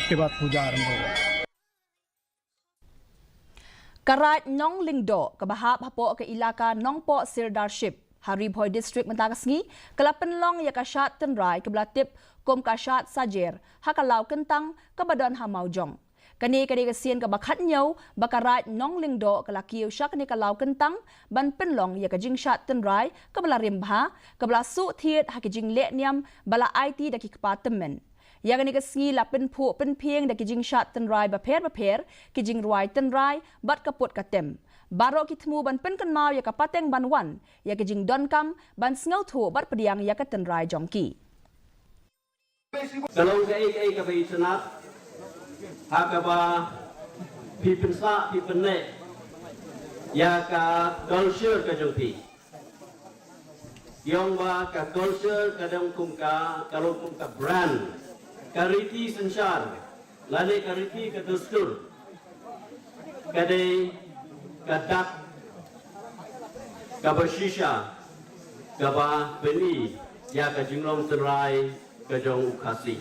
उसके बाद पूजा आरंभ होगा। Karat Nong Lingdo ke bahap hapo ke ilaka Nongpo Sirdarship Hari Boy District Mentagasngi kelapen long ya kasyat tenrai ke belatip kom kasyat sajer hakalau kentang ke badan hamaujong. Kani kani kesian ke bakat nyau bakarat Nong Lingdo ke lakiu syak ni kalau kentang ban penlong ya ke jing syat tenrai ke bala rimbha ke bala su thiet ha ke jing lek niam bala IT daki kepa temen. Yang ni kesengi lapen pu penpieng dak kijing syat tenrai baper kijing ruai tenrai bat kaput katem. Barok kitmu ban pen kenmau ya kapateng banwan ya kijing donkam ban sngau thu bat pediang ya ka tenrai jongki. Kalau ke kapai senat hakaba pipensa pipenne ya ka culture ka jongki. Yang ba ka culture kadang kumka kalau kumka brand kariti संसार लाने kariti का दस्तूर कदे कटक कबशीशा कबा बनी या कजिंगलों तराई कजों उखासी